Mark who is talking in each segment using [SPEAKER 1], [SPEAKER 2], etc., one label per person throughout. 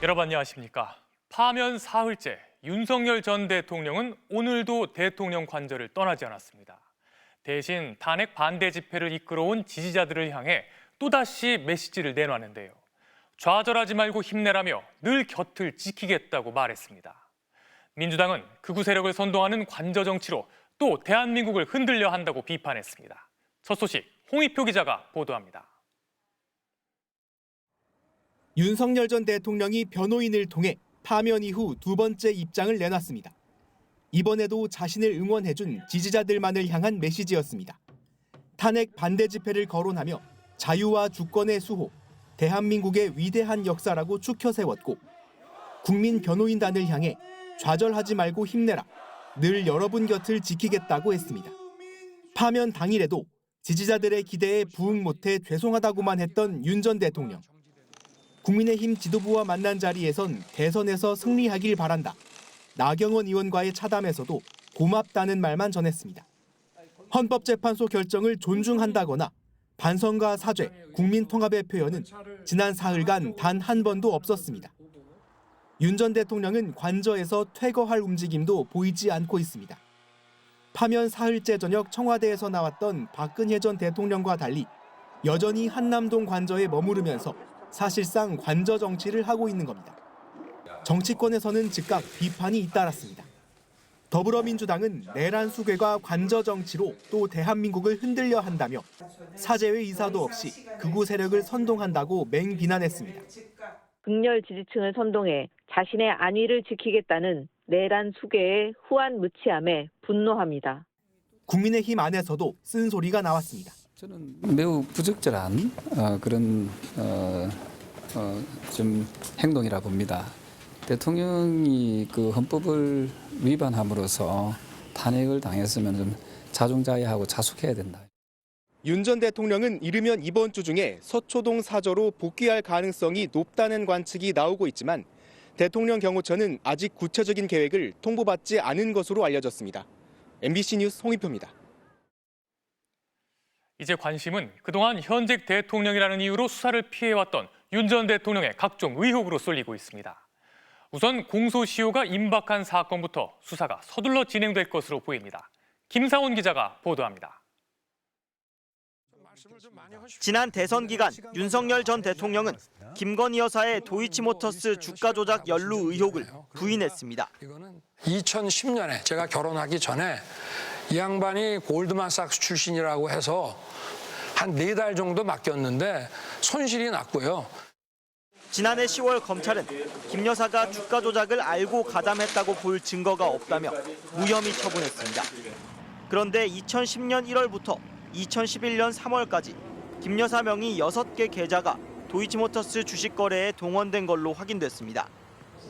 [SPEAKER 1] 여러분 안녕하십니까? 파면 사흘째 윤석열 전 대통령은 오늘도 대통령 관저를 떠나지 않았습니다. 대신 탄핵 반대 집회를 이끌어온 지지자들을 향해 또다시 메시지를 내놨는데요. 좌절하지 말고 힘내라며 늘 곁을 지키겠다고 말했습니다. 민주당은 극우 세력을 선동하는 관저 정치로 또 대한민국을 흔들려 한다고 비판했습니다. 첫 소식 홍익표 기자가 보도합니다.
[SPEAKER 2] 윤석열 전 대통령이 변호인을 통해 파면 이후 두 번째 입장을 내놨습니다. 이번에도 자신을 응원해준 지지자들만을 향한 메시지였습니다. 탄핵 반대 집회를 거론하며 자유와 주권의 수호, 대한민국의 위대한 역사라고 추켜 세웠고 국민 변호인단을 향해 좌절하지 말고 힘내라, 늘 여러분 곁을 지키겠다고 했습니다. 파면 당일에도 지지자들의 기대에 부응 못해 죄송하다고만 했던 윤 전 대통령. 국민의힘 지도부와 만난 자리에선 대선에서 승리하길 바란다. 나경원 의원과의 차담에서도 고맙다는 말만 전했습니다. 헌법재판소 결정을 존중한다거나 반성과 사죄, 국민통합의 표현은 지난 사흘간 단 한 번도 없었습니다. 윤 전 대통령은 관저에서 퇴거할 움직임도 보이지 않고 있습니다. 파면 사흘째 저녁 청와대에서 나왔던 박근혜 전 대통령과 달리 여전히 한남동 관저에 머무르면서 사실상 관저 정치를 하고 있는 겁니다. 정치권에서는 즉각 비판이 잇따랐습니다. 더불어민주당은 내란 수괴가 관저 정치로 또 대한민국을 흔들려 한다며 사죄의 의사도 없이 극우 세력을 선동한다고 맹비난했습니다.
[SPEAKER 3] 극렬 지지층을 선동해 자신의 안위를 지키겠다는 내란 수괴의 후한 무치함에 분노합니다.
[SPEAKER 2] 국민의힘 안에서도 쓴소리가 나왔습니다.
[SPEAKER 4] 저는 매우 부적절한 그런 좀 행동이라 봅니다. 대통령이 그 헌법을 위반함으로써 탄핵을 당했으면 좀 자중자애하고 자숙해야 된다.
[SPEAKER 2] 윤 전 대통령은 이르면 이번 주 중에 서초동 사저로 복귀할 가능성이 높다는 관측이 나오고 있지만 대통령 경호처는 아직 구체적인 계획을 통보받지 않은 것으로 알려졌습니다. MBC 뉴스 홍익표입니다.
[SPEAKER 1] 이제 관심은 그동안 현직 대통령이라는 이유로 수사를 피해왔던 윤 전 대통령의 각종 의혹으로 쏠리고 있습니다. 우선 공소시효가 임박한 사건부터 수사가 서둘러 진행될 것으로 보입니다. 김상훈 기자가 보도합니다.
[SPEAKER 5] 지난 대선 기간 윤석열 전 대통령은 김건희 여사의 도이치모터스 주가 조작 연루 의혹을 부인했습니다.
[SPEAKER 6] 2010년에 제가 결혼하기 전에 이 양반이 골드만삭스 출신이라고 해서 한 4달 정도 맡겼는데 손실이 났고요.
[SPEAKER 5] 지난해 10월 검찰은 김 여사가 주가 조작을 알고 가담했다고 볼 증거가 없다며 무혐의 처분했습니다. 그런데 2010년 1월부터 2011년 3월까지 김 여사 명의 6개 계좌가 도이치모터스 주식 거래에 동원된 걸로 확인됐습니다.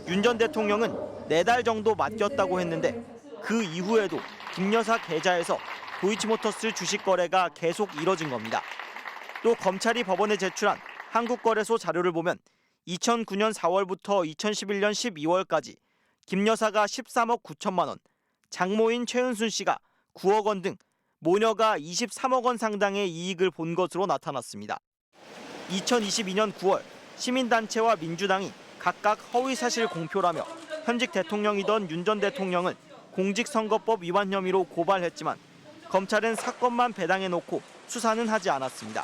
[SPEAKER 5] 윤 전 대통령은 4달 정도 맡겼다고 했는데 그 이후에도 김 여사 계좌에서 도이치모터스 주식 거래가 계속 이뤄진 겁니다. 또 검찰이 법원에 제출한 한국거래소 자료를 보면 2009년 4월부터 2011년 12월까지 김 여사가 13억 9천만 원, 장모인 최은순 씨가 9억 원 등 모녀가 23억 원 상당의 이익을 본 것으로 나타났습니다. 2022년 9월 시민단체와 민주당이 각각 허위사실 공표라며 현직 대통령이던 윤 전 대통령을 공직선거법 위반 혐의로 고발했지만 검찰은 사건만 배당해놓고 수사는 하지 않았습니다.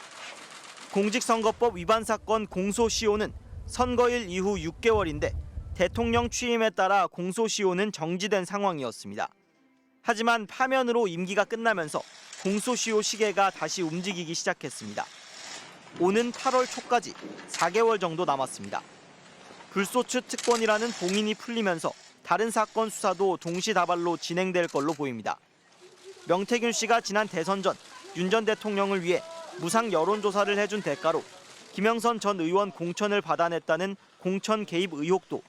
[SPEAKER 5] 공직선거법 위반 사건 공소시효는 선거일 이후 6개월인데 대통령 취임에 따라 공소시효는 정지된 상황이었습니다. 하지만 파면으로 임기가 끝나면서 공소시효 시계가 다시 움직이기 시작했습니다. 오는 8월 초까지 4개월 정도 남았습니다. 불소추 특권이라는 봉인이 풀리면서 다른 사건 수사도 동시다발로 진행될 걸로 보입니다. 명태균 씨가 지난 대선 전 윤 전 대통령을 위해 무상 여론조사를 해준 대가로 김영선 전 의원 공천을 받아냈다는 공천 개입 의혹도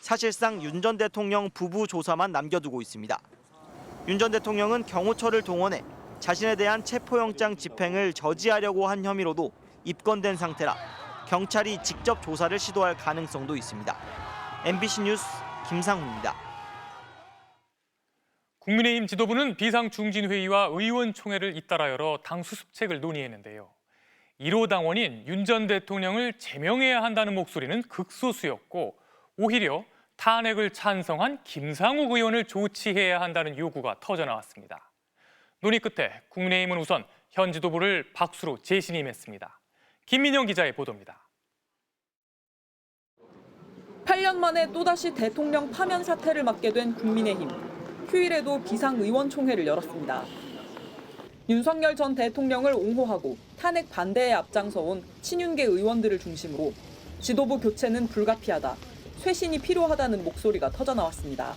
[SPEAKER 5] 사실상 윤 전 대통령 부부 조사만 남겨두고 있습니다. 윤 전 대통령은 경호처를 동원해 자신에 대한 체포영장 집행을 저지하려고 한 혐의로도 입건된 상태라 경찰이 직접 조사를 시도할 가능성도 있습니다. MBC 뉴스 김상훈입니다.
[SPEAKER 1] 국민의힘 지도부는 비상중진회의와 의원총회를 잇따라 열어 당 수습책을 논의했는데요. 1호 당원인 윤 전 대통령을 제명해야 한다는 목소리는 극소수였고 오히려 탄핵을 찬성한 김상욱 의원을 조치해야 한다는 요구가 터져나왔습니다. 논의 끝에 국민의힘은 우선 현 지도부를 박수로 재신임했습니다. 김민영 기자의 보도입니다.
[SPEAKER 7] 8년 만에 또다시 대통령 파면 사태를 맡게 된 국민의힘. 휴일에도 비상의원총회를 열었습니다. 윤석열 전 대통령을 옹호하고 탄핵 반대에 앞장서온 친윤계 의원들을 중심으로 지도부 교체는 불가피하다, 쇄신이 필요하다는 목소리가 터져나왔습니다.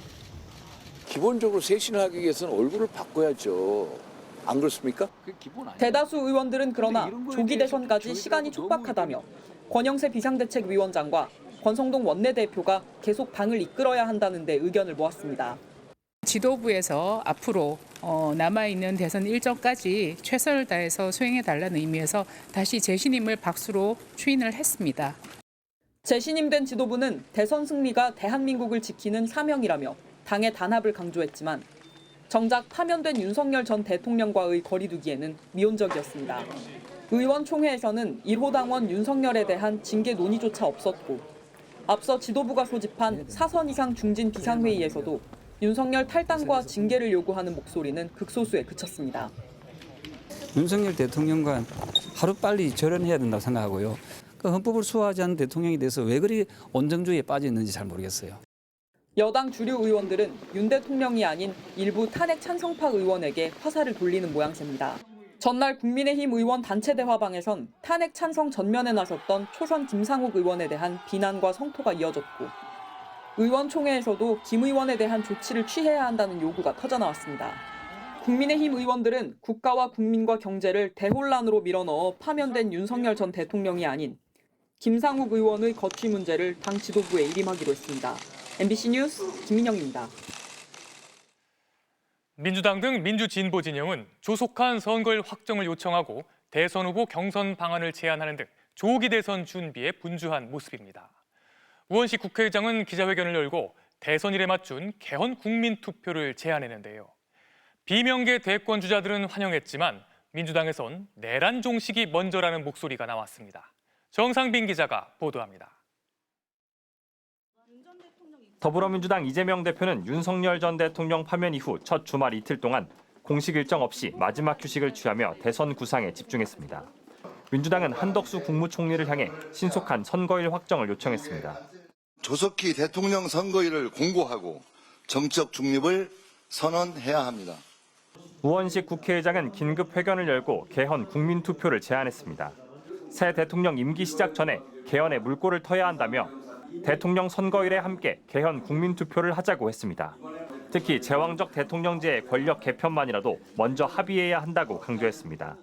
[SPEAKER 8] 기본적으로 쇄신을 하기 위해서는 얼굴을 바꿔야죠. 안 그렇습니까? 그게 기본 아니에요.
[SPEAKER 7] 대다수 의원들은 그러나 조기 대선까지 시간이 촉박하다며 권영세 비상대책위원장과 권성동 원내대표가 계속 당을 이끌어야 한다는 데 의견을 모았습니다.
[SPEAKER 9] 지도부에서 앞으로 남아있는 대선 일정까지 최선을 다해서 수행해달라는 의미에서 다시 재신임을 박수로 추인을 했습니다.
[SPEAKER 7] 재신임된 지도부는 대선 승리가 대한민국을 지키는 사명이라며 당의 단합을 강조했지만 정작 파면된 윤석열 전 대통령과의 거리두기에는 미온적이었습니다. 의원총회에서는 1호 당원 윤석열에 대한 징계 논의조차 없었고 앞서 지도부가 소집한 4선 이상 중진 비상회의에서도 윤석열 탈당과 징계를 요구하는 목소리는 극소수에 그쳤습니다.
[SPEAKER 4] 윤석열 대통령과 하루빨리 절연해야 된다고 생각하고요. 그 헌법을 수호하지 않는 대통령에 대해서 왜 그리 온정주의에 빠져 있는지 잘 모르겠어요.
[SPEAKER 7] 여당 주류 의원들은 윤 대통령이 아닌 일부 탄핵 찬성파 의원에게 화살을 돌리는 모양새입니다. 전날 국민의힘 의원 단체 대화방에선 탄핵 찬성 전면에 나섰던 초선 김상욱 의원에 대한 비난과 성토가 이어졌고 의원총회에서도 김 의원에 대한 조치를 취해야 한다는 요구가 터져나왔습니다. 국민의힘 의원들은 국가와 국민과 경제를 대혼란으로 밀어넣어 파면된 윤석열 전 대통령이 아닌 김상욱 의원의 거취 문제를 당 지도부에 일임하기로 했습니다. MBC 뉴스 김민영입니다.
[SPEAKER 1] 민주당 등 민주진보 진영은 조속한 선거일 확정을 요청하고 대선 후보 경선 방안을 제안하는 등 조기 대선 준비에 분주한 모습입니다. 우원식 국회의장은 기자회견을 열고 대선일에 맞춘 개헌 국민투표를 제안했는데요. 비명계 대권 주자들은 환영했지만 민주당에선 내란 종식이 먼저라는 목소리가 나왔습니다. 정상빈 기자가 보도합니다.
[SPEAKER 5] 더불어민주당 이재명 대표는 윤석열 전 대통령 파면 이후 첫 주말 이틀 동안 공식 일정 없이 마지막 휴식을 취하며 대선 구상에 집중했습니다. 민주당은 한덕수 국무총리를 향해 신속한 선거일 확정을 요청했습니다.
[SPEAKER 10] 조속히 대통령 선거일을 공고하고 정적 중립을 선언해야 합니다.
[SPEAKER 5] 우원식 국회의장은 긴급 회견을 열고 개헌 국민투표를 제안했습니다. 새 대통령 임기 시작 전에 개헌에 물꼬를 터야 한다며 대통령 선거일에 함께 개헌 국민투표를 하자고 했습니다. 특히 제왕적 대통령제의 권력 개편만이라도 먼저 합의해야 한다고 강조했습니다.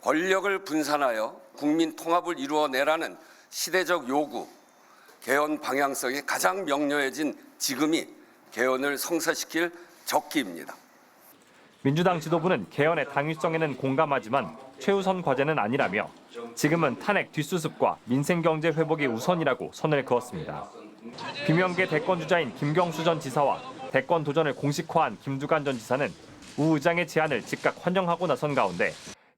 [SPEAKER 11] 권력을 분산하여 국민 통합을 이루어내라는 시대적 요구, 개헌 방향성이 가장 명료해진 지금이 개헌을 성사시킬 적기입니다.
[SPEAKER 5] 민주당 지도부는 개헌의 당위성에는 공감하지만 최우선 과제는 아니라며 지금은 탄핵 뒷수습과 민생경제 회복이 우선이라고 선을 그었습니다. 비명계 대권 주자인 김경수 전 지사와 대권 도전을 공식화한 김두관 전 지사는 우 의장의 제안을 즉각 환영하고 나선 가운데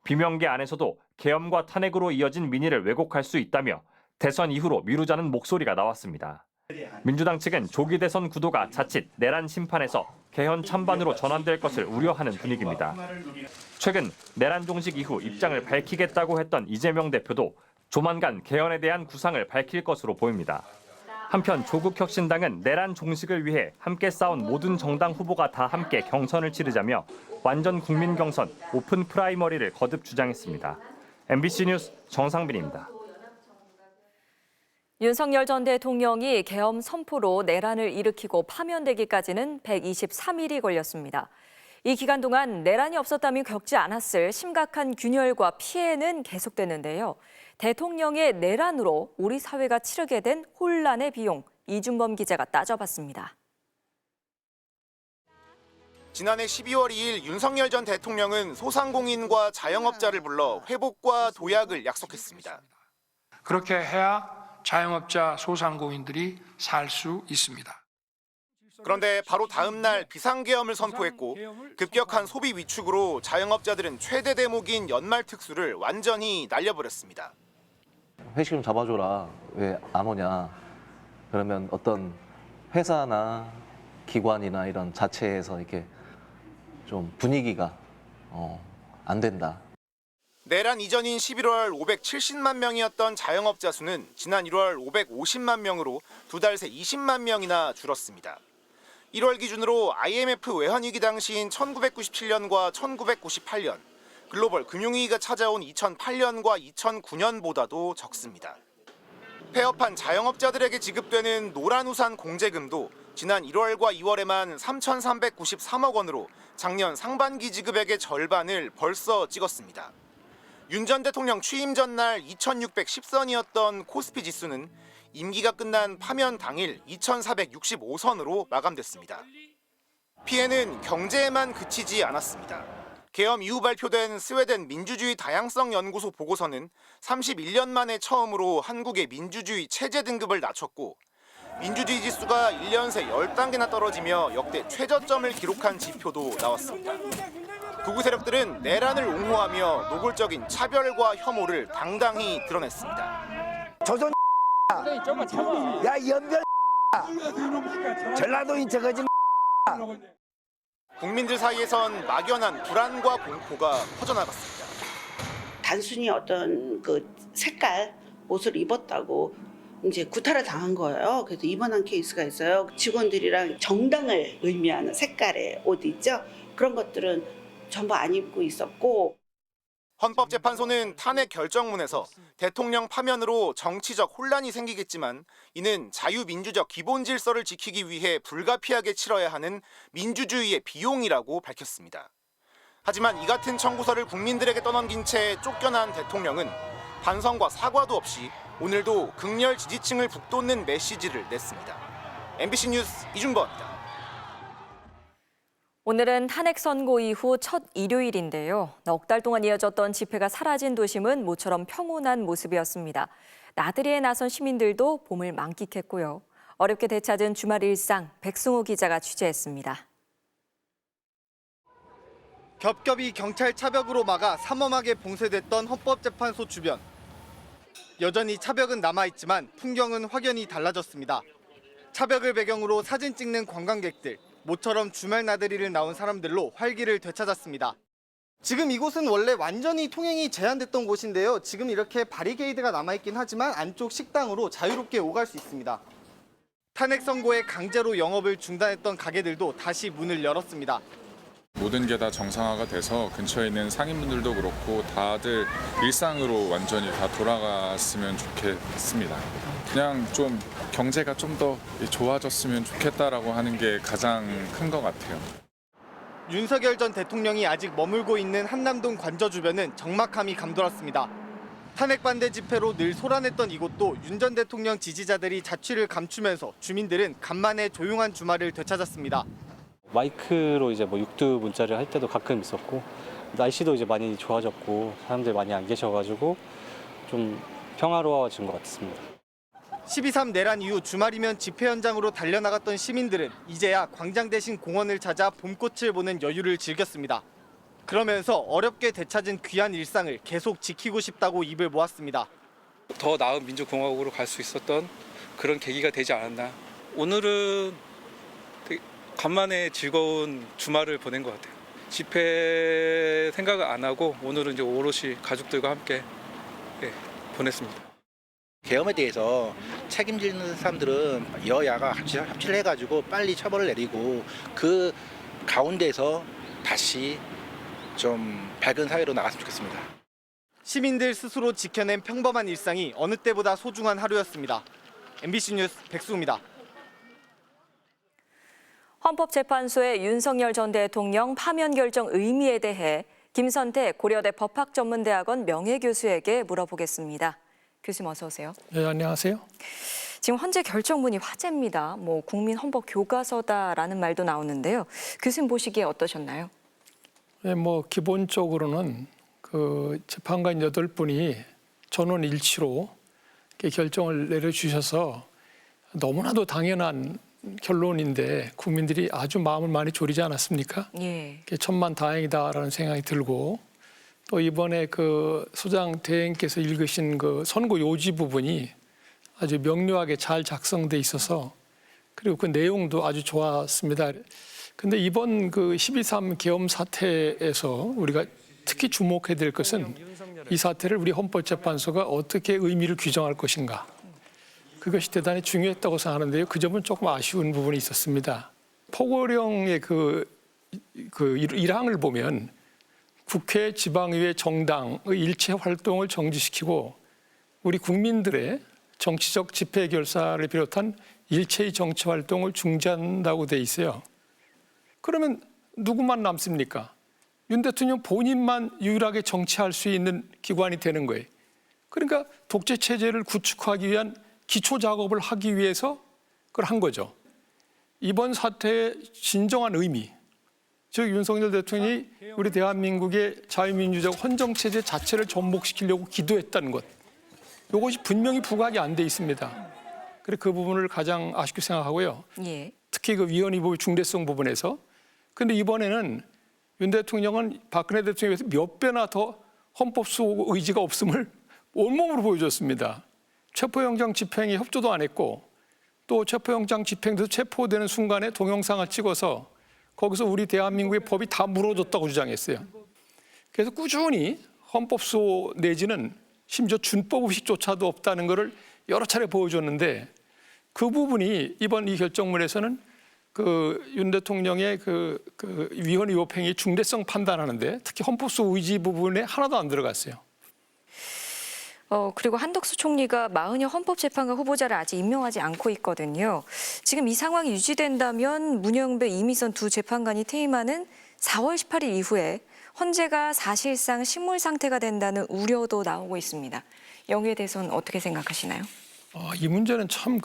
[SPEAKER 5] 비명계 안에서도 계엄과 탄핵으로 이어진 민의를 왜곡할 수 있다며 대선 이후로 미루자는 목소리가 나왔습니다. 민주당 측은 조기 대선 구도가 자칫 내란 심판에서 개헌 찬반으로 전환될 것을 우려하는 분위기입니다. 최근 내란 종식 이후 입장을 밝히겠다고 했던 이재명 대표도 조만간 개헌에 대한 구상을 밝힐 것으로 보입니다. 한편 조국혁신당은 내란 종식을 위해 함께 싸운 모든 정당 후보가 다 함께 경선을 치르자며 완전 국민 경선 오픈 프라이머리를 거듭 주장했습니다. MBC 뉴스 정상빈입니다.
[SPEAKER 12] 윤석열 전 대통령이 계엄 선포로 내란을 일으키고 파면되기까지는 123일이 걸렸습니다. 이 기간 동안 내란이 없었다면 겪지 않았을 심각한 균열과 피해는 계속됐는데요. 대통령의 내란으로 우리 사회가 치르게 된 혼란의 비용, 이준범 기자가 따져봤습니다.
[SPEAKER 13] 지난해 12월 2일 윤석열 전 대통령은 소상공인과 자영업자를 불러 회복과 도약을 약속했습니다.
[SPEAKER 6] 그렇게 해야 자영업자 소상공인들이 살 수 있습니다.
[SPEAKER 13] 그런데 바로 다음 날 비상계엄을 선포했고 급격한 소비 위축으로 자영업자들은 최대 대목인 연말 특수를 완전히 날려버렸습니다.
[SPEAKER 14] 회식 좀 잡아줘라. 왜 안 오냐. 그러면 어떤 회사나 기관이나 이런 자체에서 이렇게 좀 분위기가 안 된다.
[SPEAKER 13] 내란 이전인 11월 570만 명이었던 자영업자 수는 지난 1월 550만 명으로 두 달 새 20만 명이나 줄었습니다. 1월 기준으로 IMF 외환위기 당시인 1997년과 1998년, 글로벌 금융위기가 찾아온 2008년과 2009년보다도 적습니다. 폐업한 자영업자들에게 지급되는 노란우산 공제금도 지난 1월과 2월에만 3,393억 원으로 작년 상반기 지급액의 절반을 벌써 찍었습니다. 윤 전 대통령 취임 전날 2,610선이었던 코스피 지수는 임기가 끝난 파면 당일 2,465선으로 마감됐습니다. 피해는 경제에만 그치지 않았습니다. 계엄 이후 발표된 스웨덴 민주주의 다양성 연구소 보고서는 31년 만에 처음으로 한국의 민주주의 체제 등급을 낮췄고 민주주의 지수가 1년 새 10단계나 떨어지며 역대 최저점을 기록한 지표도 나왔습니다. 극우 세력들은 내란을 옹호하며 노골적인 차별과 혐오를 당당히 드러냈습니다.
[SPEAKER 15] 조선 야 연별 전라도인 저거지.
[SPEAKER 13] 국민들 사이에선 막연한 불안과 공포가 퍼져나갔습니다.
[SPEAKER 16] 단순히 어떤 그 색깔 옷을 입었다고 이제 구타를 당한 거예요. 그래서 입원한 케이스가 있어요. 직원들이랑 정당을 의미하는 색깔의 옷 있죠. 그런 것들은 전부 안 입고 있었고.
[SPEAKER 13] 헌법재판소는 탄핵 결정문에서 대통령 파면으로 정치적 혼란이 생기겠지만 이는 자유민주적 기본 질서를 지키기 위해 불가피하게 치러야 하는 민주주의의 비용이라고 밝혔습니다. 하지만 이 같은 청구서를 국민들에게 떠넘긴 채 쫓겨난 대통령은 반성과 사과도 없이 오늘도 극렬 지지층을 북돋는 메시지를 냈습니다. MBC 뉴스 이준범입니다.
[SPEAKER 12] 오늘은 탄핵 선고 이후 첫 일요일인데요. 넉 달 동안 이어졌던 집회가 사라진 도심은 모처럼 평온한 모습이었습니다. 나들이에 나선 시민들도 봄을 만끽했고요. 어렵게 되찾은 주말 일상 백승호 기자가 취재했습니다.
[SPEAKER 17] 겹겹이 경찰 차벽으로 막아 삼엄하게 봉쇄됐던 헌법재판소 주변. 여전히 차벽은 남아있지만 풍경은 확연히 달라졌습니다. 차벽을 배경으로 사진 찍는 관광객들, 모처럼 주말 나들이를 나온 사람들로 활기를 되찾았습니다. 지금 이곳은 원래 완전히 통행이 제한됐던 곳인데요. 지금 이렇게 바리게이드가 남아있긴 하지만 안쪽 식당으로 자유롭게 오갈 수 있습니다. 탄핵 선고에 강제로 영업을 중단했던 가게들도 다시 문을 열었습니다.
[SPEAKER 18] 모든 게 다 정상화가 돼서 근처에 있는 상인분들도 그렇고 다들 일상으로 완전히 다 돌아갔으면 좋겠습니다. 그냥 좀 경제가 좀 더 좋아졌으면 좋겠다라고 하는 게 가장 큰 것 같아요.
[SPEAKER 17] 윤석열 전 대통령이 아직 머물고 있는 한남동 관저 주변은 적막함이 감돌았습니다. 탄핵 반대 집회로 늘 소란했던 이곳도 윤 전 대통령 지지자들이 자취를 감추면서 주민들은 간만에 조용한 주말을 되찾았습니다.
[SPEAKER 19] 마이크로 이제 뭐 육두 문자를 할 때도 가끔 있었고 날씨도 이제 많이 좋아졌고 사람들 많이 안 계셔가지고 좀 평화로워진 것 같습니다.
[SPEAKER 17] 12.3 내란 이후 주말이면 집회 현장으로 달려나갔던 시민들은 이제야 광장 대신 공원을 찾아 봄꽃을 보는 여유를 즐겼습니다. 그러면서 어렵게 되찾은 귀한 일상을 계속 지키고 싶다고 입을 모았습니다.
[SPEAKER 20] 더 나은 민주공화국으로 갈 수 있었던 그런 계기가 되지 않았나. 오늘은 되게 간만에 즐거운 주말을 보낸 것 같아요. 집회 생각을 안 하고 오늘은 이제 오롯이 가족들과 함께 보냈습니다.
[SPEAKER 21] 계엄에 대해서 책임지는 사람들은 여야가 합치를 해가지고 빨리 처벌을 내리고 그 가운데서 다시 좀 밝은 사회로 나갔으면 좋겠습니다.
[SPEAKER 17] 시민들 스스로 지켜낸 평범한 일상이 어느 때보다 소중한 하루였습니다. MBC 뉴스 백수입니다.
[SPEAKER 12] 헌법재판소의 윤석열 전 대통령 파면 결정 의미에 대해 김선태 고려대 법학전문대학원 명예교수에게 물어보겠습니다. 교수님 어서 오세요.
[SPEAKER 6] 네, 안녕하세요.
[SPEAKER 12] 지금 헌재 결정문이 화제입니다. 국민 헌법 교과서다라는 말도 나오는데요. 교수님 보시기에 어떠셨나요?
[SPEAKER 6] 네, 기본적으로는 그 재판관 8분이 전원 일치로 결정을 내려주셔서 너무나도 당연한 결론인데 국민들이 아주 마음을 많이 졸이지 않았습니까?
[SPEAKER 12] 예.
[SPEAKER 6] 천만다행이다라는 생각이 들고 또 이번에 그 소장 대행께서 읽으신 그 선고 요지 부분이 아주 명료하게 잘 작성돼 있어서 그리고 그 내용도 아주 좋았습니다. 근데 이번 그 12.3 계엄 사태에서 우리가 특히 주목해야 될 것은 이 사태를 우리 헌법재판소가 어떻게 의미를 규정할 것인가. 그것이 대단히 중요했다고 생각하는데요. 그 점은 조금 아쉬운 부분이 있었습니다. 포고령의 그 1항을 보면 국회, 지방의회, 정당의 일체 활동을 정지시키고 우리 국민들의 정치적 집회 결사를 비롯한 일체의 정치 활동을 중지한다고 돼 있어요. 그러면 누구만 남습니까? 윤 대통령 본인만 유일하게 정치할 수 있는 기관이 되는 거예요. 그러니까 독재 체제를 구축하기 위한 기초 작업을 하기 위해서 그걸 한 거죠. 이번 사태의 진정한 의미, 즉 윤석열 대통령이 우리 대한민국의 자유민주적 헌정체제 자체를 전복시키려고 기도했다는 것, 이것이 분명히 부각이 안 돼 있습니다. 그래서 그 부분을 가장 아쉽게 생각하고요.
[SPEAKER 12] 예.
[SPEAKER 6] 특히 그 위헌의법의 중대성 부분에서. 그런데 이번에는 윤 대통령은 박근혜 대통령에 비해서 몇 배나 더 헌법 수호 의지가 없음을 온몸으로 보여줬습니다. 체포영장 집행에 협조도 안 했고 또 체포영장 집행돼서 체포되는 순간에 동영상을 찍어서 거기서 우리 대한민국의 법이 다 무너졌다고 주장했어요. 그래서 꾸준히 헌법 수호 내지는 심지어 준법의식조차도 없다는 것을 여러 차례 보여줬는데 그 부분이 이번 이 결정문에서는 그 윤 대통령의 그 위헌 위법 행위 중대성 판단하는데 특히 헌법 수호 의지 부분에 하나도 안 들어갔어요.
[SPEAKER 12] 그리고 한덕수 총리가 40여 헌법재판관 후보자를 아직 임명하지 않고 있거든요. 지금 이 상황이 유지된다면 문영배, 이미선 두 재판관이 퇴임하는 4월 18일 이후에 헌재가 사실상 식물 상태가 된다는 우려도 나오고 있습니다. 영유에 대해서는 어떻게 생각하시나요?
[SPEAKER 6] 이 문제는 참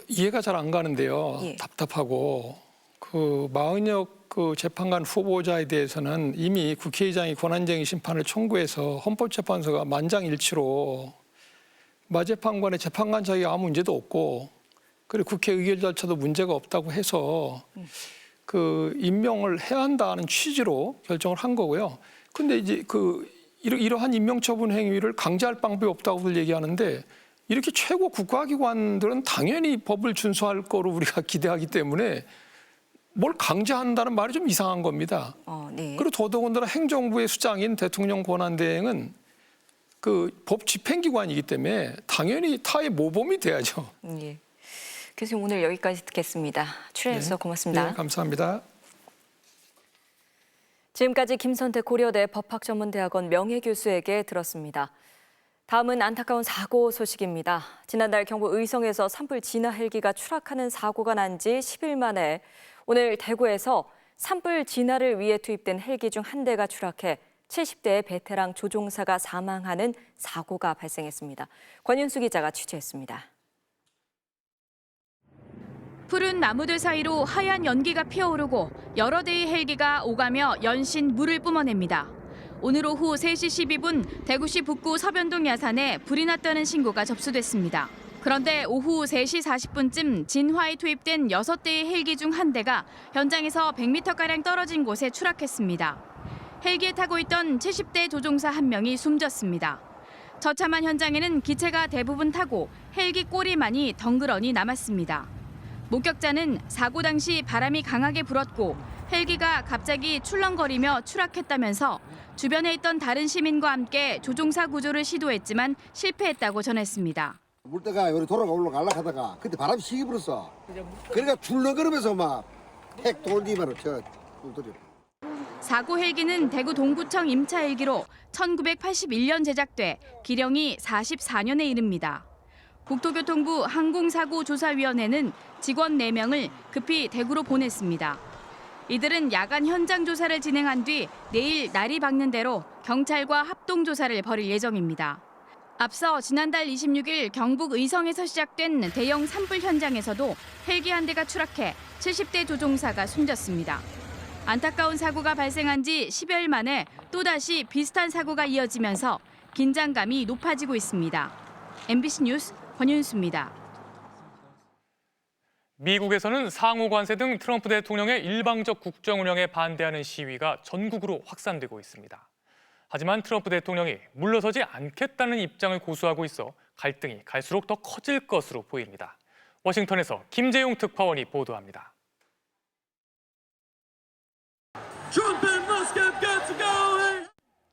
[SPEAKER 6] 이해가 잘 안 가는데요.
[SPEAKER 12] 예.
[SPEAKER 6] 답답하고 40여 그 재판관 후보자에 대해서는 이미 국회의장이 권한쟁의 심판을 청구해서 헌법재판소가 만장일치로 마재판관의 재판관 자격에 아무 문제도 없고 그리고 국회 의결 절차도 문제가 없다고 해서 임명을 해야 한다는 취지로 결정을 한 거고요. 근데 이제 이러한 임명 처분 행위를 강제할 방법이 없다고들 얘기하는데 이렇게 최고 국가기관들은 당연히 법을 준수할 거로 우리가 기대하기 때문에 뭘 강제한다는 말이 좀 이상한 겁니다.
[SPEAKER 12] 네.
[SPEAKER 6] 그리고 더더군다나 행정부의 수장인 대통령 권한대행은 법 집행기관이기 때문에 당연히 타의 모범이 돼야죠.
[SPEAKER 12] 예. 교수님 오늘 여기까지 듣겠습니다. 출연해 주셔서 고맙습니다.
[SPEAKER 6] 네, 감사합니다.
[SPEAKER 12] 지금까지 김선태 고려대 법학전문대학원 명예교수에게 들었습니다. 다음은 안타까운 사고 소식입니다. 지난달 경북 의성에서 산불 진화 헬기가 추락하는 사고가 난 지 10일 만에 오늘 대구에서 산불 진화를 위해 투입된 헬기 중 한 대가 추락해 70대의 베테랑 조종사가 사망하는 사고가 발생했습니다. 권윤수 기자가 취재했습니다.
[SPEAKER 3] 푸른 나무들 사이로 하얀 연기가 피어오르고 여러 대의 헬기가 오가며 연신 물을 뿜어냅니다. 오늘 오후 3시 12분 대구시 북구 서변동 야산에 불이 났다는 신고가 접수됐습니다. 그런데 오후 3시 40분쯤 진화에 투입된 6대의 헬기 중 한 대가 현장에서 100m가량 떨어진 곳에 추락했습니다. 헬기에 타고 있던 70대 조종사 1명이 숨졌습니다. 처참한 현장에는 기체가 대부분 타고 헬기 꼬리만이 덩그러니 남았습니다. 목격자는 사고 당시 바람이 강하게 불었고 헬기가 갑자기 출렁거리며 추락했다면서 주변에 있던 다른 시민과 함께 조종사 구조를 시도했지만 실패했다고 전했습니다.
[SPEAKER 15] 물때가 여기 올라가려고 하다가 그때 바람이 시기 불었어. 그러니까 출렁거리면서 막 팩 돌리면 저 꿀돌이.
[SPEAKER 3] 사고 헬기는 대구 동구청 임차 헬기로 1981년 제작돼 기령이 44년에 이릅니다. 국토교통부 항공사고조사위원회는 직원 4명을 급히 대구로 보냈습니다. 이들은 야간 현장 조사를 진행한 뒤 내일 날이 밝는 대로 경찰과 합동 조사를 벌일 예정입니다. 앞서 지난달 26일 경북 의성에서 시작된 대형 산불 현장에서도 헬기 한 대가 추락해 70대 조종사가 숨졌습니다. 안타까운 사고가 발생한 지 10여일 만에 또다시 비슷한 사고가 이어지면서 긴장감이 높아지고 있습니다. MBC 뉴스 권윤수입니다.
[SPEAKER 1] 미국에서는 상호 관세 등 트럼프 대통령의 일방적 국정 운영에 반대하는 시위가 전국으로 확산되고 있습니다. 하지만 트럼프 대통령이 물러서지 않겠다는 입장을 고수하고 있어 갈등이 갈수록 더 커질 것으로 보입니다. 워싱턴에서 김재용 특파원이 보도합니다.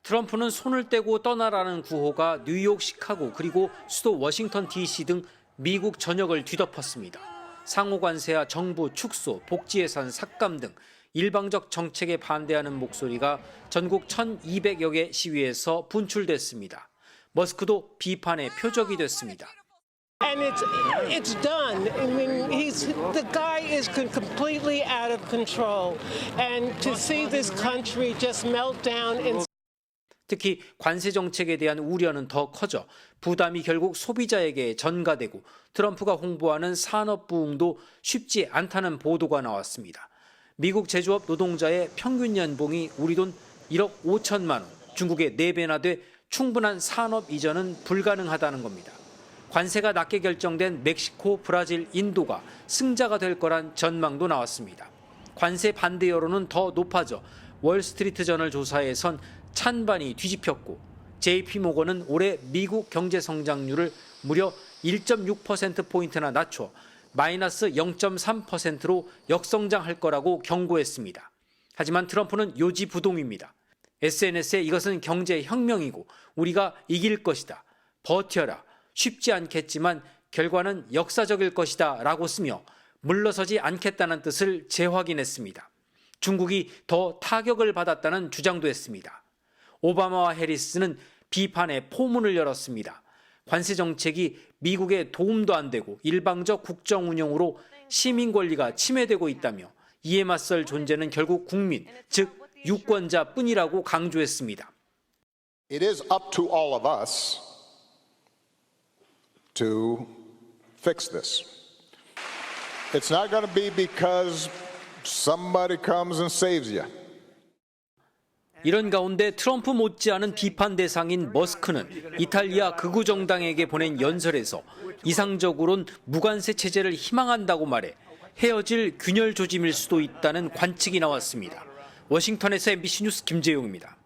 [SPEAKER 2] 트럼프는 손을 떼고 떠나라는 구호가 뉴욕, 시카고 그리고 수도 워싱턴 DC 등 미국 전역을 뒤덮었습니다. 상호 관세와 정부 축소, 복지 예산 삭감 등 일방적 정책에 반대하는 목소리가 전국 1,200여 개 시위에서 분출됐습니다. 머스크도 비판의 표적이 됐습니다.
[SPEAKER 22] And it's done. I mean, the guy is completely out of control. And to see this country just melt down in
[SPEAKER 2] 특히 관세 정책에 대한 우려는 더 커져 부담이 결국 소비자에게 전가되고 트럼프가 홍보하는 산업 부흥도 쉽지 않다는 보도가 나왔습니다. 미국 제조업 노동자의 평균 연봉이 우리 돈 1억 5천만 원, 중국의 4배나 돼 충분한 산업 이전은 불가능하다는 겁니다. 관세가 낮게 결정된 멕시코, 브라질, 인도가 승자가 될 거란 전망도 나왔습니다. 관세 반대 여론은 더 높아져 월스트리트 저널 조사에선 찬반이 뒤집혔고 JP모건은 올해 미국 경제 성장률을 무려 1.6%포인트나 낮춰 마이너스 0.3%로 역성장할 거라고 경고했습니다. 하지만 트럼프는 요지부동입니다. SNS에 이것은 경제혁명이고 우리가 이길 것이다. 버텨라. 쉽지 않겠지만 결과는 역사적일 것이다 라고 쓰며 물러서지 않겠다는 뜻을 재확인했습니다. 중국이 더 타격을 받았다는 주장도 했습니다. 오바마와 해리스는 비판의 포문을 열었습니다. 관세 정책이 미국에 도움도 안 되고 일방적 국정 운영으로 시민 권리가 침해되고 있다며 이에 맞설 존재는 결국 국민, 즉 유권자뿐이라고 강조했습니다.
[SPEAKER 23] It is up to all of us to fix this. It's not going to be because somebody comes and saves you.
[SPEAKER 2] 이런 가운데 트럼프 못지않은 비판 대상인 머스크는 이탈리아 극우 정당에게 보낸 연설에서 이상적으론 무관세 체제를 희망한다고 말해 헤어질 균열 조짐일 수도 있다는 관측이 나왔습니다. 워싱턴에서 MBC 뉴스 김재용입니다.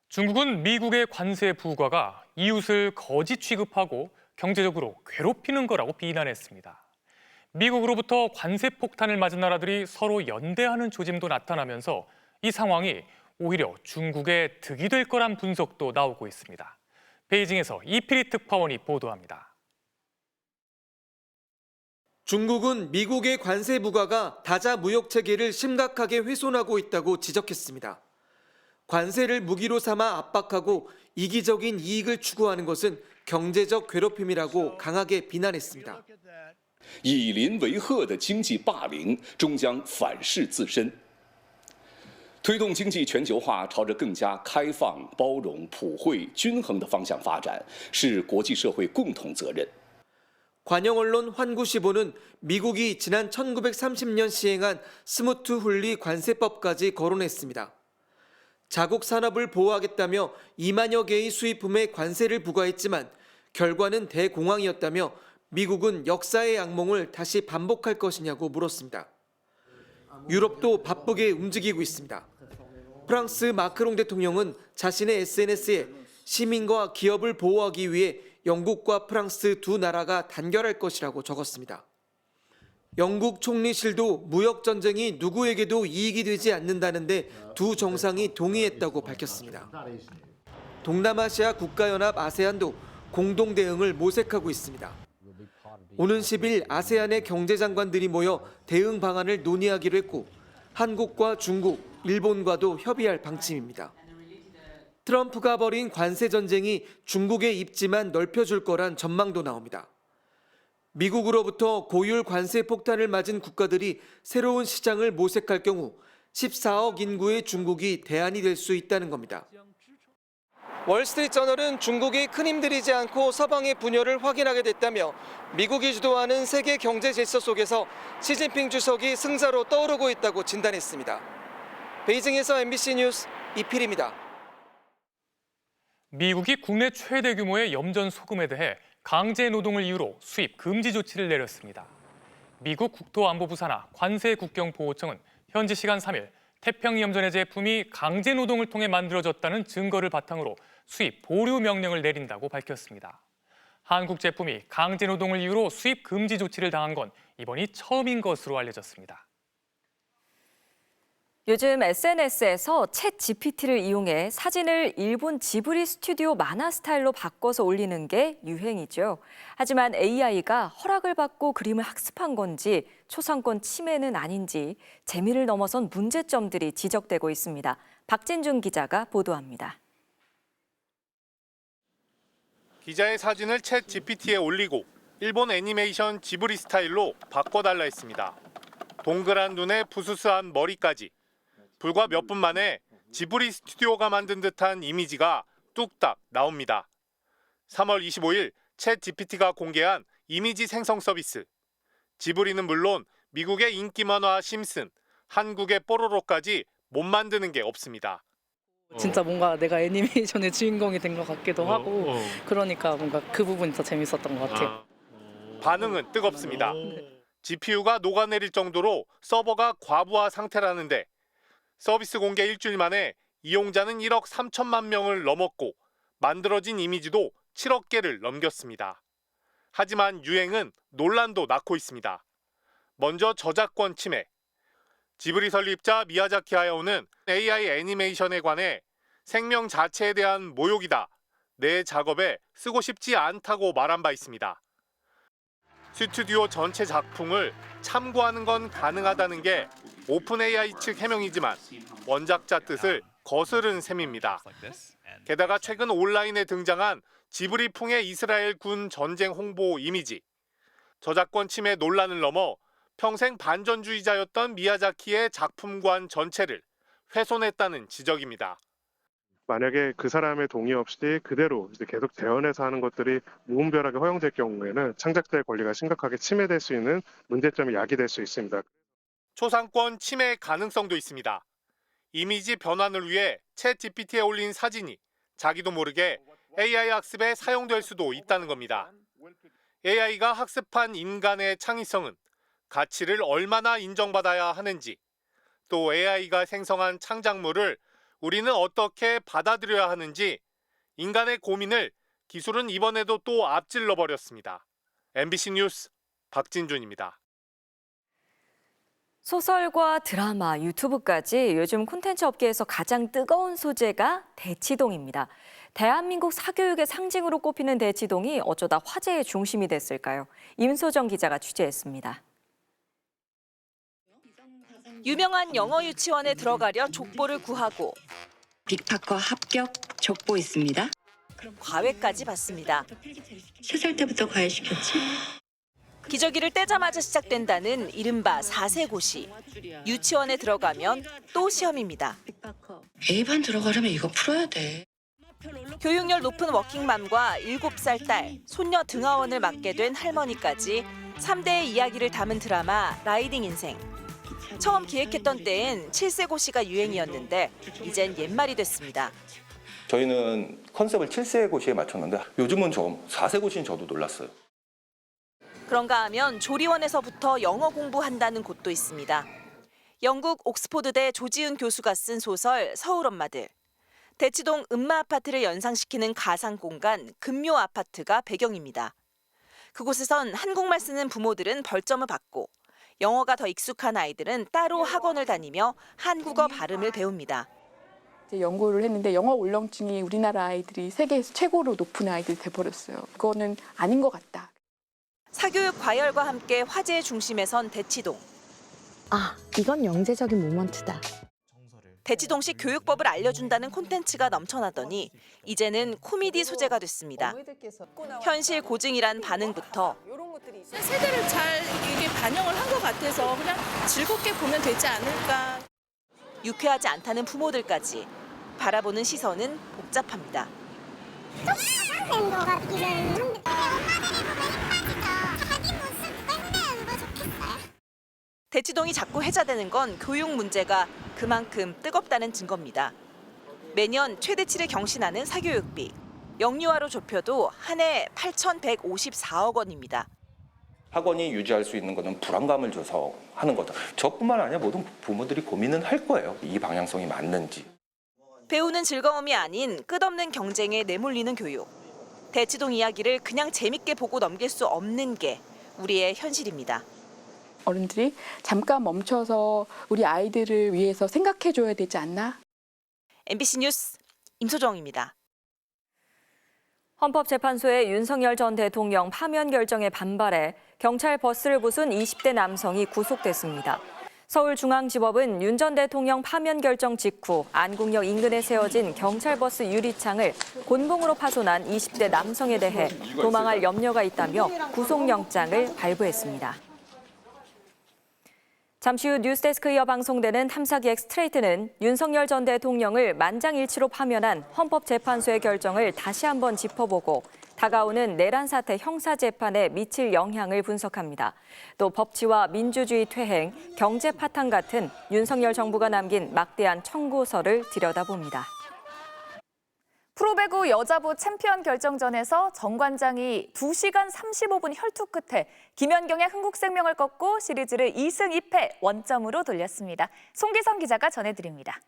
[SPEAKER 1] 중국은 미국의 관세 부과가 이웃을 거짓 취급하고 경제적으로 괴롭히는 거라고 비난했습니다. 미국으로부터 관세 폭탄을 맞은 나라들이 서로 연대하는 조짐도 나타나면서 이 상황이 오히려 중국의 득이 될 거란 분석도 나오고 있습니다. 베이징에서 이필희 특파원이 보도합니다.
[SPEAKER 24] 중국은 미국의 관세 부과가 다자 무역 체계를 심각하게 훼손하고 있다고 지적했습니다. 관세를 무기로 삼아 압박하고 이기적인 이익을 추구하는 것은 경제적 괴롭힘이라고 강하게 비난했습니다.
[SPEAKER 25] 以邻为壑的经济霸凌终将反噬自身。推动经济全球化朝着更加开放、包容、普惠、均衡的方向发展，是国际社会共同责任。
[SPEAKER 24] 관영 언론 환구시보는 미국이 지난 1930년 시행한 스무트 훌리 관세법까지 거론했습니다. 자국 산업을 보호하겠다며 2만여 개의 수입품에 관세를 부과했지만 결과는 대공황이었다며 미국은 역사의 악몽을 다시 반복할 것이냐고 물었습니다. 유럽도 바쁘게 움직이고 있습니다. 프랑스 마크롱 대통령은 자신의 SNS에 시민과 기업을 보호하기 위해 영국과 프랑스 두 나라가 단결할 것이라고 적었습니다. 영국 총리실도 무역 전쟁이 누구에게도 이익이 되지 않는다는데 두 정상이 동의했다고 밝혔습니다. 동남아시아 국가연합 아세안도 공동 대응을 모색하고 있습니다. 오는 10일 아세안의 경제장관들이 모여 대응 방안을 논의하기로 했고 한국과 중국, 일본과도 협의할 방침입니다. 트럼프가 벌인 관세 전쟁이 중국의 입지만 넓혀줄 거란 전망도 나옵니다. 미국으로부터 고율 관세 폭탄을 맞은 국가들이 새로운 시장을 모색할 경우 14억 인구의 중국이 대안이 될 수 있다는 겁니다. 월스트리트저널은 중국이 큰 힘들이지 않고 서방의 분열을 확인하게 됐다며 미국이 주도하는 세계 경제 질서 속에서 시진핑 주석이 승자로 떠오르고 있다고 진단했습니다. 베이징에서 MBC 뉴스 이필입니다.
[SPEAKER 1] 미국이 국내 최대 규모의 염전 소금에 대해 강제 노동을 이유로 수입 금지 조치를 내렸습니다. 미국 국토안보부 산하 관세국경보호청은 현지 시간 3일 태평 염전의 제품이 강제 노동을 통해 만들어졌다는 증거를 바탕으로 수입 보류 명령을 내린다고 밝혔습니다. 한국 제품이 강제노동을 이유로 수입 금지 조치를 당한 건 이번이 처음인 것으로 알려졌습니다.
[SPEAKER 12] 요즘 SNS에서 챗 GPT를 이용해 사진을 일본 지브리 스튜디오 만화 스타일로 바꿔서 올리는 게 유행이죠. 하지만 AI가 허락을 받고 그림을 학습한 건지 초상권 침해는 아닌지 재미를 넘어선 문제점들이 지적되고 있습니다. 박진준 기자가 보도합니다.
[SPEAKER 13] 기자의 사진을 챗 GPT에 올리고 일본 애니메이션 지브리 스타일로 바꿔달라 했습니다. 동그란 눈에 부스스한 머리까지. 불과 몇 분 만에 지브리 스튜디오가 만든 듯한 이미지가 뚝딱 나옵니다. 3월 25일 챗 GPT가 공개한 이미지 생성 서비스. 지브리는 물론 미국의 인기 만화 심슨, 한국의 뽀로로까지 못 만드는 게 없습니다.
[SPEAKER 4] 진짜 뭔가 내가 애니메이션의 주인공이 된 것 같기도 하고 그러니까 뭔가 그 부분이 더 재밌었던 것 같아요.
[SPEAKER 13] 반응은 뜨겁습니다. GPU가 녹아내릴 정도로 서버가 과부하 상태라는데 서비스 공개 일주일 만에 이용자는 1억 3천만 명을 넘었고 만들어진 이미지도 7억 개를 넘겼습니다. 하지만 유행은 논란도 낳고 있습니다. 먼저 저작권 침해. 지브리 설립자 미야자키 하야오는 AI 애니메이션에 관해 생명 자체에 대한 모욕이다. 내 작업에 쓰고 싶지 않다고 말한 바 있습니다. 스튜디오 전체 작품을 참고하는 건 가능하다는 게 오픈 AI 측 해명이지만 원작자 뜻을 거스른 셈입니다. 게다가 최근 온라인에 등장한 지브리풍의 이스라엘 군 전쟁 홍보 이미지. 저작권 침해 논란을 넘어 평생 반전주의자였던 미야자키의 작품관 전체를 훼손했다는 지적입니다.
[SPEAKER 7] 만약에 그 사람의 동의 없이 그대로 이제 계속 재현해서 하는 것들이 무분별하게 허용될 경우에는 창작자의 권리가 심각하게 침해될 수 있는 문제점이 야기될 수 있습니다.
[SPEAKER 13] 초상권 침해 가능성도 있습니다. 이미지 변환을 위해 챗 GPT에 올린 사진이 자기도 모르게 AI 학습에 사용될 수도 있다는 겁니다. AI가 학습한 인간의 창의성은 가치를 얼마나 인정받아야 하는지, 또 AI가 생성한 창작물을 우리는 어떻게 받아들여야 하는지 인간의 고민을 기술은 이번에도 또 앞질러 버렸습니다. MBC 뉴스 박진준입니다.
[SPEAKER 12] 소설과 드라마, 유튜브까지 요즘 콘텐츠 업계에서 가장 뜨거운 소재가 대치동입니다. 대한민국 사교육의 상징으로 꼽히는 대치동이 어쩌다 화제의 중심이 됐을까요? 임소정 기자가 취재했습니다.
[SPEAKER 8] 유명한 영어 유치원에 들어가려 족보를 구하고
[SPEAKER 9] 빅파커 합격 족보 있습니다.
[SPEAKER 8] 과외까지 받습니다.
[SPEAKER 9] 3살 때부터 과외시켰지?
[SPEAKER 8] 기저귀를 떼자마자 시작된다는 이른바 4세고시. 유치원에 들어가면 또 시험입니다.
[SPEAKER 9] A반 들어가려면 이거 풀어야 돼.
[SPEAKER 8] 교육열 높은 워킹맘과 7살 딸, 손녀 등하원을 맡게 된 할머니까지 3대의 이야기를 담은 드라마 라이딩 인생. 처음 기획했던 때엔 7세고시가 유행이었는데 이젠 옛말이 됐습니다.
[SPEAKER 10] 저희는 컨셉을 7세 고시에 맞췄는데 요즘은 좀 4세 고시인 저도 놀랐어요.
[SPEAKER 8] 그런가 하면 조리원에서부터 영어 공부한다는 곳도 있습니다. 영국 옥스포드대 조지은 교수가 쓴 소설 서울 엄마들. 대치동 음마 아파트를 연상시키는 가상 공간 금묘 아파트가 배경입니다. 그곳에선 한국말 쓰는 부모들은 벌점을 받고 영어가 더 익숙한 아이들은 따로 학원을 다니며 한국어 발음을 배웁니다.
[SPEAKER 26] 연구를 했는데 영어 울렁증이 우리나라 아이들이 세계에서 최고로 높은 아이들이 돼버렸어요. 그거는 아닌 것 같다.
[SPEAKER 8] 사교육 과열과 함께 화제의 중심에 선 대치동.
[SPEAKER 27] 아, 이건 영재적인 모먼트다.
[SPEAKER 8] 대치동식 교육법을 알려준다는 콘텐츠가 넘쳐나더니 이제는 코미디 소재가 됐습니다. 현실 고증이란 반응부터
[SPEAKER 28] 세대를 잘 이게 반영을 한 것 같아서 그냥 즐겁게 보면 되지 않을까.
[SPEAKER 8] 유쾌하지 않다는 부모들까지 바라보는 시선은 복잡합니다. 대치동이 자꾸 회자되는 건 교육 문제가 그만큼 뜨겁다는 증거입니다. 매년 최대치를 경신하는 사교육비. 영유아로 좁혀도 한 해 8,154억 원입니다.
[SPEAKER 10] 학원이 유지할 수 있는 것은 불안감을 줘서 하는 거다. 저뿐만 아니라 모든 부모들이 고민은 할 거예요. 이 방향성이 맞는지.
[SPEAKER 8] 배우는 즐거움이 아닌 끝없는 경쟁에 내몰리는 교육. 대치동 이야기를 그냥 재밌게 보고 넘길 수 없는 게 우리의 현실입니다.
[SPEAKER 26] 어른들이 잠깐 멈춰서 우리 아이들을 위해서 생각해줘야 되지 않나?
[SPEAKER 8] MBC 뉴스 임소정입니다.
[SPEAKER 12] 헌법재판소의 윤석열 전 대통령 파면 결정에 반발해 경찰 버스를 부순 20대 남성이 구속됐습니다. 서울중앙지법은 윤 전 대통령 파면 결정 직후 안국역 인근에 세워진 경찰버스 유리창을 곤봉으로 파손한 20대 남성에 대해 도망할 염려가 있다며 구속영장을 발부했습니다. 잠시 후 뉴스데스크 이어 방송되는 탐사기획 스트레이트는 윤석열 전 대통령을 만장일치로 파면한 헌법재판소의 결정을 다시 한번 짚어보고 다가오는 내란 사태 형사재판에 미칠 영향을 분석합니다. 또 법치와 민주주의 퇴행, 경제 파탄 같은 윤석열 정부가 남긴 막대한 청구서를 들여다봅니다.
[SPEAKER 3] 프로배구 여자부 챔피언 결정전에서 정관장이 2시간 35분 혈투 끝에 김연경의 흥국생명을 꺾고 시리즈를 2승 2패 원점으로 돌렸습니다. 송기성 기자가 전해드립니다.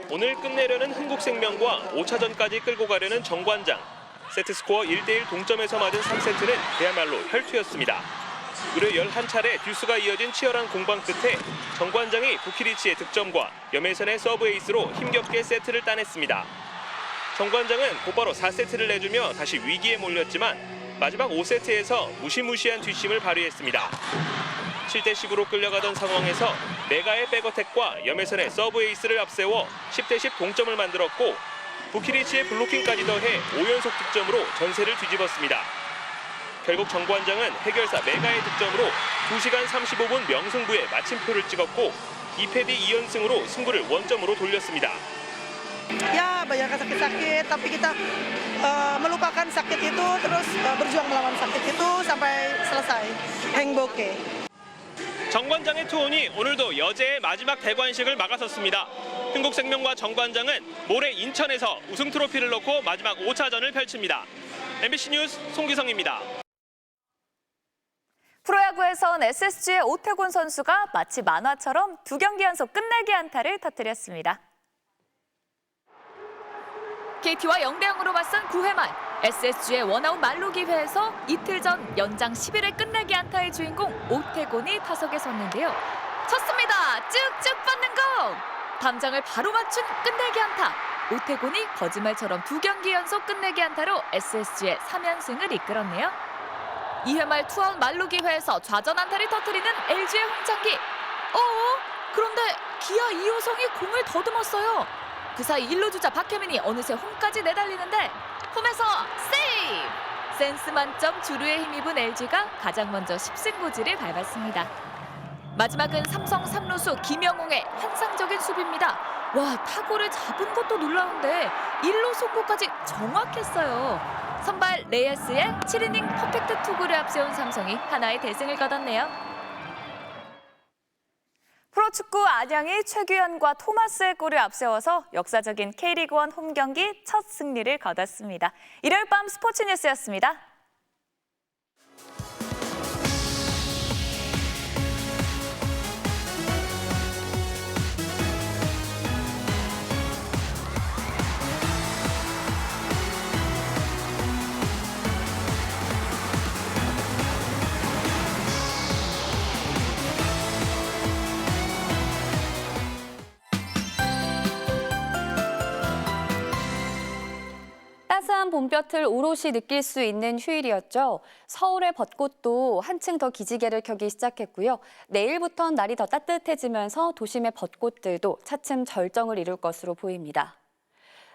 [SPEAKER 5] 오늘 끝내려는 흥국생명과 5차전까지 끌고 가려는 정관장. 세트스코어 1대1 동점에서 맞은 3세트는 그야말로 혈투였습니다. 무려 11차례 듀스가 이어진 치열한 공방 끝에 정관장이 부키리치의 득점과 염혜선의 서브 에이스로 힘겹게 세트를 따냈습니다. 정관장은 곧바로 4세트를 내주며 다시 위기에 몰렸지만 마지막 5세트에서 무시무시한 뒷심을 발휘했습니다. 7대10으로 끌려가던 상황에서 메가의 백어택과 염혜선의 서브 에이스를 앞세워 10대10 동점을 만들었고 부키리치의 블로킹까지 더해 5연속 득점으로 전세를 뒤집었습니다. 결국 정관장은 해결사 메가의 득점으로 2시간 35분 명승부에 마침표를 찍었고 2패 뒤 2연승으로 승부를 원점으로 돌렸습니다.
[SPEAKER 11] Ya banyak sakit-sakit, tapi kita melupakan sakit itu terus berjuang melawan sakit itu sampai selesai. 행복해.
[SPEAKER 5] 정관장의 투혼이 오늘도 여제의 마지막 대관식을 막아섰습니다. 흥국생명과 정관장은 모레 인천에서 우승 트로피를 놓고 마지막 5차전을 펼칩니다. MBC 뉴스 송기성입니다.
[SPEAKER 3] 프로야구에선 SSG의 오태곤 선수가 마치 만화처럼 2경기 연속 끝내기 안타를 터뜨렸습니다. KT와 0대0으로 맞선 9회 말 SSG의 원아웃 만루 기회에서 이틀 전 연장 11회 끝내기 안타의 주인공 오태곤이 타석에 섰는데요. 쳤습니다. 쭉쭉 뻗는 공! 담장을 바로 맞춘 끝내기 안타. 오태곤이 거짓말처럼 2경기 연속 끝내기 안타로 SSG의 3연승을 이끌었네요. 2회 말 투아웃 만루 기회에서 좌전 안타를 터뜨리는 LG의 홍창기. 그런데 기아 이호성이 공을 더듬었어요. 그 사이 1루 주자 박혜민이 어느새 홈까지 내달리는데 홈에서 세이브! 센스 만점 주루에 힘입은 LG가 가장 먼저 10승고지를 밟았습니다. 마지막은 삼성 3루수 김영웅의 환상적인 수비입니다. 와, 타구를 잡은 것도 놀라운데 1루 송구까지 정확했어요. 선발 레이스의 7이닝 퍼펙트 투구를 앞세운 삼성이 하나의 대승을 거뒀네요. 프로축구 안양이 최규현과 토마스의 골을 앞세워서 역사적인 K리그1 홈경기 첫 승리를 거뒀습니다. 일요일 밤 스포츠 뉴스였습니다.
[SPEAKER 14] 따스한 봄볕을 오롯이 느낄 수 있는 휴일이었죠. 서울의 벚꽃도 한층 더 기지개를 켜기 시작했고요. 내일부터는 날이 더 따뜻해지면서 도심의 벚꽃들도 차츰 절정을 이룰 것으로 보입니다.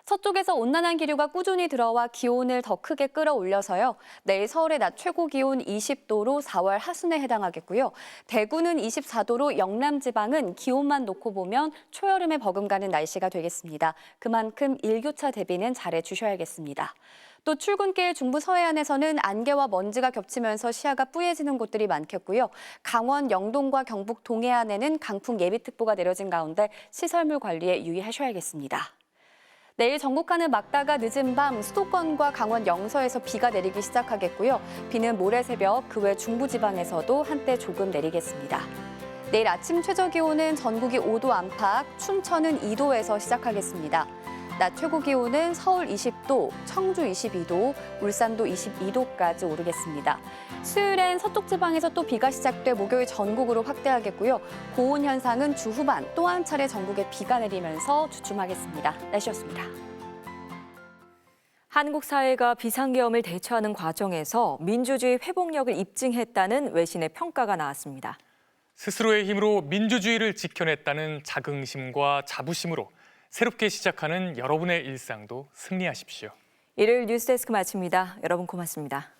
[SPEAKER 14] 서쪽에서 온난한 기류가 꾸준히 들어와 기온을 더 크게 끌어올려서요. 내일 서울의 낮 최고 기온 20도로 4월 하순에 해당하겠고요. 대구는 24도로 영남 지방은 기온만 놓고 보면 초여름에 버금가는 날씨가 되겠습니다. 그만큼 일교차 대비는 잘해 주셔야겠습니다. 또 출근길 중부 서해안에서는 안개와 먼지가 겹치면서 시야가 뿌얘지는 곳들이 많겠고요. 강원 영동과 경북 동해안에는 강풍 예비특보가 내려진 가운데 시설물 관리에 유의하셔야겠습니다. 내일 전국 하늘 맑다가 늦은 밤 수도권과 강원 영서에서 비가 내리기 시작하겠고요. 비는 모레 새벽 그 외 중부지방에서도 한때 조금 내리겠습니다. 내일 아침 최저기온은 전국이 5도 안팎, 춘천은 2도에서 시작하겠습니다. 낮 최고기온은 서울 20도, 청주 22도, 울산도 22도까지 오르겠습니다. 수요일엔 서쪽 지방에서 또 비가 시작돼 목요일 전국으로 확대하겠고요. 고온 현상은 주 후반 또 한 차례 전국에 비가 내리면서 주춤하겠습니다. 날씨였습니다.
[SPEAKER 12] 한국 사회가 비상계엄을 대처하는 과정에서 민주주의 회복력을 입증했다는 외신의 평가가 나왔습니다.
[SPEAKER 1] 스스로의 힘으로 민주주의를 지켜냈다는 자긍심과 자부심으로 새롭게 시작하는 여러분의 일상도 승리하십시오.
[SPEAKER 12] 일요일 뉴스데스크 마칩니다. 여러분 고맙습니다.